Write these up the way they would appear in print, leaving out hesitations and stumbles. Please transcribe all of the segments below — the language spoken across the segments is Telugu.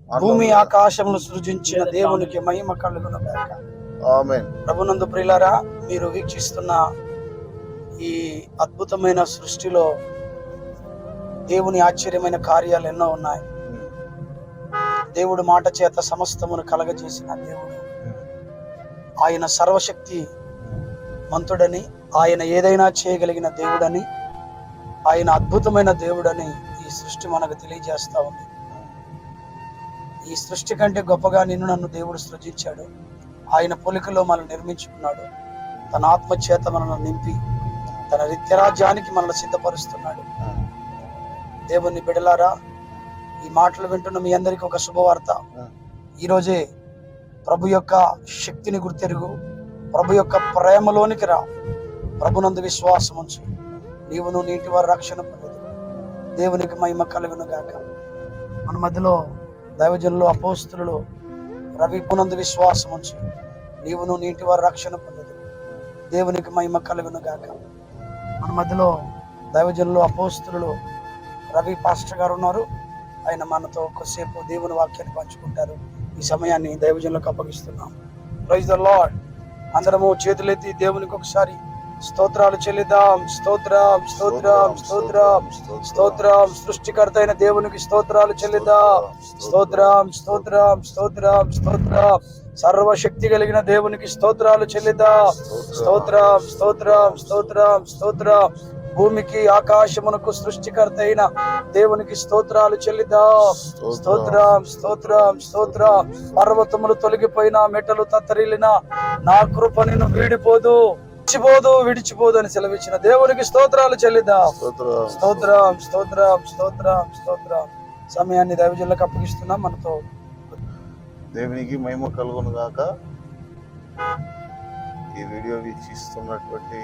భూమి ఆకాశమును సృజించిన దేవునికి మహిమ కలుగును గాక. ఆమేన్. ప్రభునందు ప్రియులారా, మీరు వీక్షిస్తున్న ఈ అద్భుతమైన సృష్టిలో దేవుని ఆశ్చర్యమైన కార్యాలు ఎన్నో ఉన్నాయి. దేవుడు మాట చేత సమస్తమును కలగజేసిన దేవుడు. ఆయన సర్వశక్తి మంతుడని, ఆయన ఏదైనా చేయగలిగిన దేవుడని, ఆయన అద్భుతమైన దేవుడని ఈ సృష్టి మనకు తెలియజేస్తా ఉంది. ఈ సృష్టి కంటే గొప్పగా నన్ను దేవుడు సృజించాడు. ఆయన పోలికలో మనల్ని నిర్మించుకున్నాడు. తన ఆత్మ చేత మనల్ని నింపి తన నిత్యరాజ్యానికి మనల్ని సిద్ధపరుస్తున్నాడు. దేవుని బిడలారా, ఈ మాటలు వింటున్న మీ అందరికీ ఒక శుభవార్త. ఈరోజే ప్రభు యొక్క శక్తిని గుర్తెరుగు, ప్రభు యొక్క ప్రేమలోనికి రా, ప్రభునందు విశ్వాసం ఉంచు, నీవును నీటి వారి రక్షణ పొందు. దేవునికి మహిమ కలుగును గాక. మన మధ్యలో దైవజనులు, అపోస్తులు రవి పునందు విశ్వాసం ఉంచు, నీవును నీటి వారి రక్షణ పొందు. దేవునికి మహిమ కలుగును గాక. మన మధ్యలో దైవజనులు, అపోస్తులు రవి పాస్టర్ గారు ఉన్నారు. ఆయన మనతో కొద్దిసేపు దేవుని వాక్యాన్ని పంచుకుంటారు. ఈ సమయాన్ని దైవజనులకు అప్పగిస్తున్నాం. Praise the Lord. అందరము చేతులెత్తి దేవునికి ఒకసారి స్తోత్రాలు చెల్లిద్దాం. స్తోత్రం, స్తోత్రం, స్తోత్రం, స్తోత్రం. సృష్టికర్త అయిన దేవునికి స్తోత్రాలు చెల్లిద్దాం. స్తోత్రం, స్తోత్రం, స్తోత్రం, స్తోత్రం. సర్వశక్తి కలిగిన దేవునికి స్తోత్రాలు చెల్లిద్దాం. స్తోత్రం, స్తోత్రం, స్తోత్రం, స్తోత్రం. భూమికి ఆకాశమునకు సృష్టికర్త అయిన దేవునికి స్తోత్రాలు చెల్లిద్దాం. స్తోత్రం, స్తోత్రం, స్తోత్రం. పర్వతములు తొలగిపోయినా, మెట్టలు తత్తరిల్లినా, నా కృప నిన్ను విడిచిపోదు అని సెలవిచ్చిన దేవునికి స్తోత్రాలు చెల్లిద్దాం. స్తోత్రం, స్తోత్రం, స్తోత్రం, స్తోత్రం. సమయాన్ని దైవజనులకు అప్పగిస్తున్నాం. మనతో దేవునికి మహిమ కలుగును గాక. ఈ వీడియో వీక్షిస్తున్నటువంటి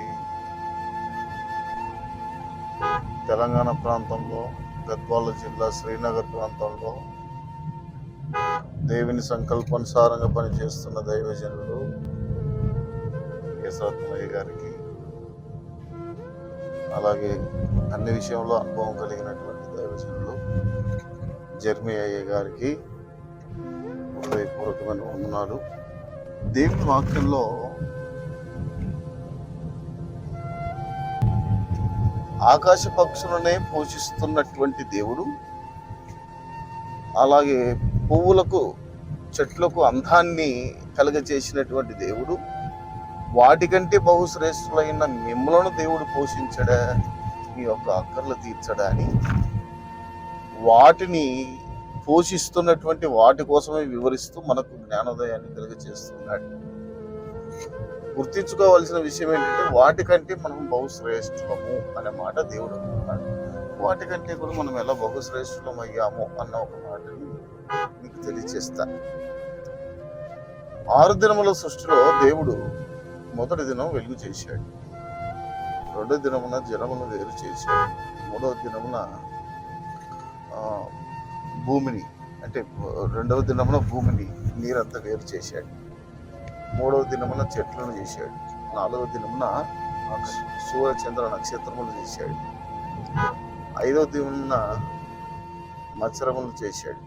తెలంగాణ ప్రాంతంలో, గద్వాల జిల్లా శ్రీనగర్ ప్రాంతంలో దేవుని సంకల్పానుసారంగా పనిచేస్తున్న దైవజనులు కేశవత్మయ్య గారికి, అలాగే అన్ని విషయంలో అనుభవం కలిగినటువంటి దైవజనులు జర్మీ అయ్య గారికి హృదయపూర్వకమైన వందనాలు. దేవుని వాక్యంలో ఆకాశ పక్షులనే పోషిస్తున్నటువంటి దేవుడు, అలాగే పువ్వులకు, చెట్లకు అందాన్ని కలుగజేసినటువంటి దేవుడు, వాటికంటే బహుశ్రేష్ఠులైన మిమ్మలను దేవుడు పోషించడా, మీ యొక్క అక్కర్లు తీర్చడా అని వాటిని పోషిస్తున్నటువంటి వాటి కోసమే వివరిస్తూ మనకు జ్ఞానోదయాన్ని కలుగజేస్తున్నాడు. గుర్తించుకోవాల్సిన విషయం ఏంటంటే, వాటికంటే మనం బహుశ్రేష్ఠులము అనే మాట దేవుడు అంటున్నాడు. వాటికంటే కూడా మనం ఎలా బహుశ్రేష్ఠులం అయ్యాము అన్న ఒక మాటని మీకు తెలియచేస్తాను. 6 దినముల సృష్టిలో దేవుడు మొదటి దినం వెలుగు చేశాడు, 2వ దినమున జలమును వేరు చేశాడు, 3వ దినమున భూమిని, అంటే 2వ దినమున భూమిని, నీరంతా వేరు చేశాడు, 3వ దినమున చెట్లను చేశాడు, 4వ దినమున సూర్య చంద్ర నక్షత్రములు చేశాడు, 5వ దినమున మత్స్యములు చేశాడు,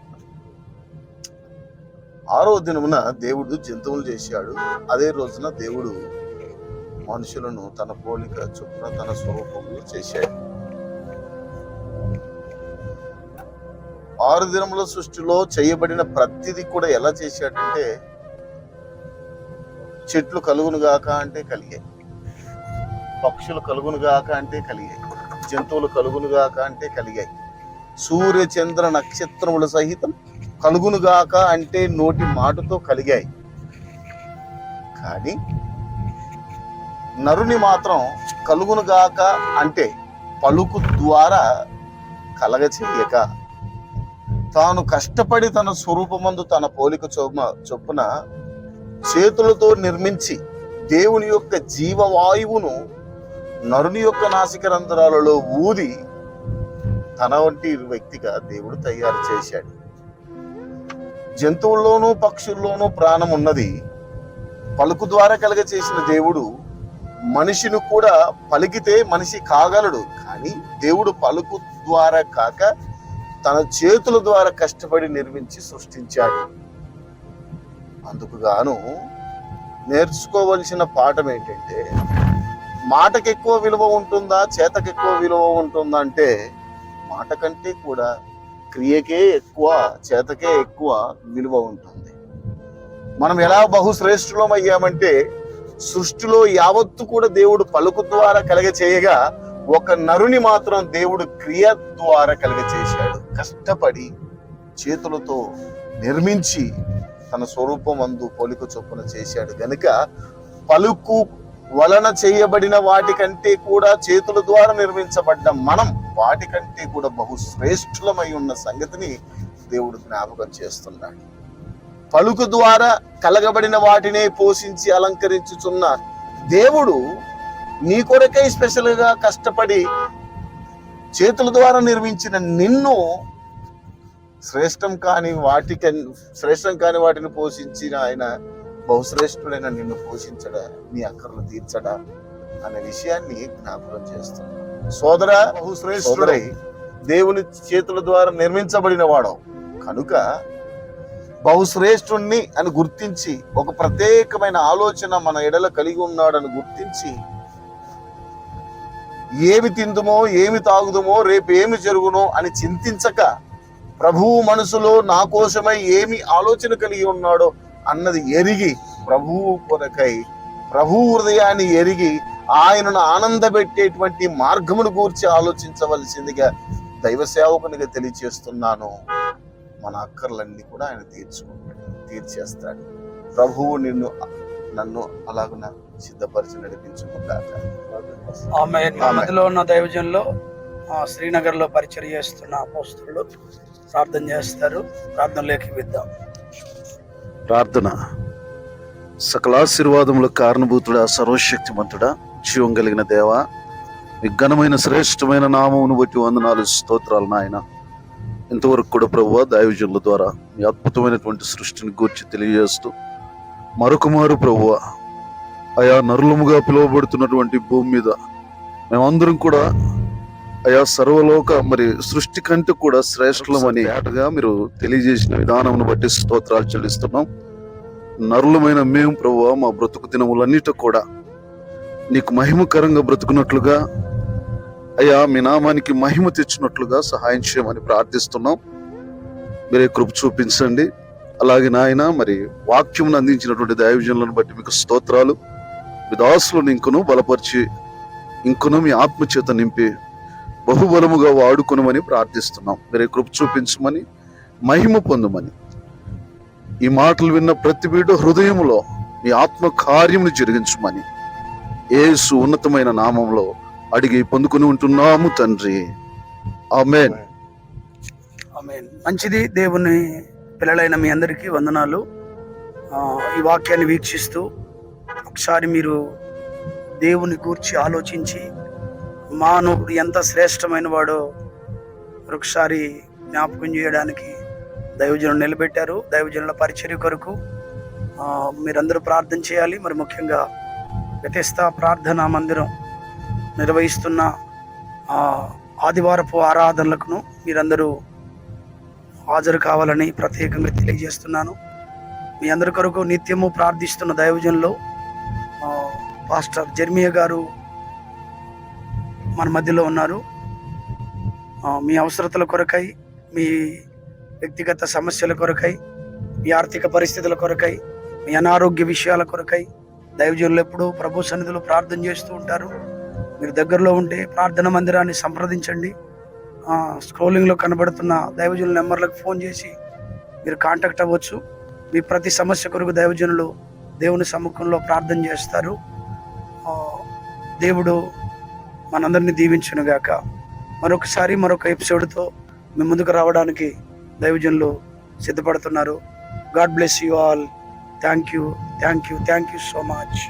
6వ దినమున దేవుడు జంతువులు చేశాడు. అదే రోజున దేవుడు మనుషులను తన పోలిక చొప్పున తన స్వరూపంలో చేశాడు. 6 దినముల సృష్టిలో చేయబడిన ప్రతిదీ కూడా ఎలా చేశాడంటే, చెట్లు కలుగునుగాక అంటే కలిగాయి, పక్షులు కలుగునుగాక అంటే కలిగాయి, జంతువులు కలుగునుగాక అంటే కలిగాయి, సూర్య చంద్ర నక్షత్రముల సహితం కలుగునుగాక అంటే నోటి మాటతో కలిగాయి. కానీ నరుని మాత్రం కలుగునుగాక అంటే పలుకు ద్వారా కలగచేయక, తాను కష్టపడి తన స్వరూపమందు తన పోలిక చొప్పున చేతులతో నిర్మించి దేవుని యొక్క జీవవాయువును నరుని యొక్క నాసిక రంధ్రాలలో ఊది తన వంటి వ్యక్తిగా దేవుడు తయారు చేశాడు. జంతువుల్లోనూ పక్షుల్లోనూ ప్రాణం ఉన్నది. పలుకు ద్వారా కలగ చేసిన దేవుడు మనిషిని కూడా పలికితే మనిషి కాగలడు, కానీ దేవుడు పలుకు ద్వారా కాక తన చేతుల ద్వారా కష్టపడి నిర్మించి సృష్టించాడు. అందుకు గాను నేర్చుకోవలసిన పాఠం ఏంటంటే, మాటకి ఎక్కువ విలువ ఉంటుందా, చేతకి ఎక్కువ విలువ ఉంటుందా అంటే, మాట కంటే కూడా క్రియకే ఎక్కువ, చేతకే ఎక్కువ విలువ ఉంటుంది. మనం ఎలా బహుశ్రేష్ఠులం అయ్యామంటే, సృష్టిలో యావత్తు కూడా దేవుడు పలుకు ద్వారా కలగ చేయగా, ఒక నరుని మాత్రం దేవుడు క్రియ ద్వారా కలగ చేశాడు. కష్టపడి చేతులతో నిర్మించి తన స్వరూపం అందు పోలిక చొప్పున చేశాడు గనుక, పలుకు వలన చేయబడిన వాటికంటే కూడా చేతుల ద్వారా నిర్మించబడ్డ మనం వాటికంటే కూడా బహుశ్రేష్ఠులమై ఉన్న సంగతిని దేవుడు జ్ఞాపకం చేస్తున్నాడు. పలుకు ద్వారా కలగబడిన వాటినే పోషించి అలంకరించుచున్న దేవుడు నీ కొరకై స్పెషల్ గా కష్టపడి చేతుల ద్వారా నిర్మించిన నిన్ను శ్రేష్టం కాని వాటిని పోషించిన ఆయన బహుశ్రేష్ఠుడైన నిన్ను పోషించడా, నీ అక్కర్లు తీర్చడా అనే విషయాన్ని జ్ఞాపకం చేస్తున్నాడు. సోదరా, బహుశ్రేష్ఠుడై దేవుని చేతుల ద్వారా నిర్మించబడిన వాడు కనుక బహుశ్రేష్ఠుణ్ణి అని గుర్తించి, ఒక ప్రత్యేకమైన ఆలోచన మన ఎడల కలిగి ఉన్నాడని గుర్తించి, ఏమి తిందుమో ఏమి తాగుదుమో రేపు ఏమి జరుగునో అని చింతించక, ప్రభువు మనసులో నా కోసమై ఏమి ఆలోచన కలిగి ఉన్నాడో అన్నది ఎరిగి, ప్రభువు కొరకై ప్రభు హృదయాన్ని ఎరిగి ఆయనను ఆనందపెట్టేటువంటి మార్గమును గూర్చి ఆలోచించవలసిందిగా దైవ సేవకునిగా తెలియచేస్తున్నాను. మన అక్కర్లన్నీ కూడా ఆయన తీర్చేస్తాడు. ప్రభువు నన్ను అలాగున సిద్ధపరిచి నడిపించుకుంటాక. ఆమేన్. మా మధ్యలో ఉన్న దైవజనులు శ్రీనగర్ లో పరిచయం చేస్తున్న అపోస్తలులు ప్రార్థన చేస్తారు. ప్రార్థనలోకి విద్దాం. ప్రార్థన. సకలాశీర్వాదములకు కారణభూతుడా, సర్వశక్తిమంతుడా, జీవం కలిగిన దేవా, మీ ఘనమైన శ్రేష్టమైన నామమును బట్టి వందనాలు, స్తోత్రాలు నాయన. ఇంతవరకు కూడా ప్రభువా దైవజనుల ద్వారా మీ అద్భుతమైనటువంటి సృష్టిని గూర్చి తెలియజేస్తూ, మరొకమారు ప్రభువా అయా నరులముగా పిలువబడుతున్నటువంటి భూమి మీద మేమందరం కూడా అయా సర్వలోక సృష్టి కంటే కూడా శ్రేష్ఠులమని ఆటగా మీరు తెలియజేసిన విధానమును బట్టి స్తోత్రాలు చెల్లిస్తున్నాం. నరులమైన మేము ప్రభువా మా బ్రతుకు దినములన్నిటి కూడా నీకు మహిమకరంగా బ్రతుకున్నట్లుగా, అయ్యా మీ నామానికి మహిమ తెచ్చినట్లుగా సహాయం చేయమని ప్రార్థిస్తున్నాం. మీరే కృప చూపించండి. అలాగే నాయన వాక్యమును అందించినటువంటి దైవజనులను బట్టి మీకు స్తోత్రాలు. మీ దాసులను ఇంకను బలపరిచి, ఇంకను మీ ఆత్మచేత నింపి బహుబలముగా వాడుకొనమని ప్రార్థిస్తున్నాం. మీరే కృప చూపించమని, మహిమ పొందమని, ఈ మాటలు విన్న ప్రతి బిడ్డ హృదయంలో మీ ఆత్మ కార్యమును జరిగించమని యేసు ఉన్నతమైన నామంలో అడిగి పొందుకుని ఉంటున్నాము తండ్రి. ఆమేన్. ఆమేన్. మంచిది. దేవుని పిల్లలైన మీ అందరికీ వందనాలు. ఈ వాక్యాన్ని వీక్షిస్తూ ఒకసారి మీరు దేవుని గూర్చి ఆలోచించి, మానవుడు ఎంత శ్రేష్టమైన వాడో ఒకసారి జ్ఞాపకం చేయడానికి దైవజనులు నిలబెట్టారు. దైవజనుల పరిచర్య కొరకు మీరందరూ ప్రార్థన చేయాలి. ముఖ్యంగా వ్యతస్థ ప్రార్థనా మందిరం నిర్వహిస్తున్న ఆదివారపు ఆరాధనలకు మీరందరూ హాజరు కావాలని ప్రత్యేకంగా తెలియజేస్తున్నాను. మీ అందరి కొరకు నిత్యము ప్రార్థిస్తున్న దైవజనులు పాస్టర్ జెర్మియా గారు మన మధ్యలో ఉన్నారు. మీ అవసరతల కొరకై, మీ వ్యక్తిగత సమస్యల కొరకై, మీ ఆర్థిక పరిస్థితుల కొరకై, మీ అనారోగ్య విషయాల కొరకై దైవజనులు ఎప్పుడూ ప్రభు సన్నిధిలో ప్రార్థన చేస్తూ ఉంటారు. మీరు దగ్గరలో ఉంటే ప్రార్థన మందిరాన్ని సంప్రదించండి. స్క్రోలింగ్లో కనబడుతున్న దైవజనుల నెంబర్లకు ఫోన్ చేసి మీరు కాంటాక్ట్ అవ్వచ్చు. మీ ప్రతి సమస్య కొరకు దైవజనులు దేవుని సముఖంలో ప్రార్థన చేస్తారు. దేవుడు మనందరినీ దీవించునుగాక. మరొక ఎపిసోడ్తో మీ ముందుకు రావడానికి దైవజనులు సిద్ధపడుతున్నారు. God bless you all. Thank you so much.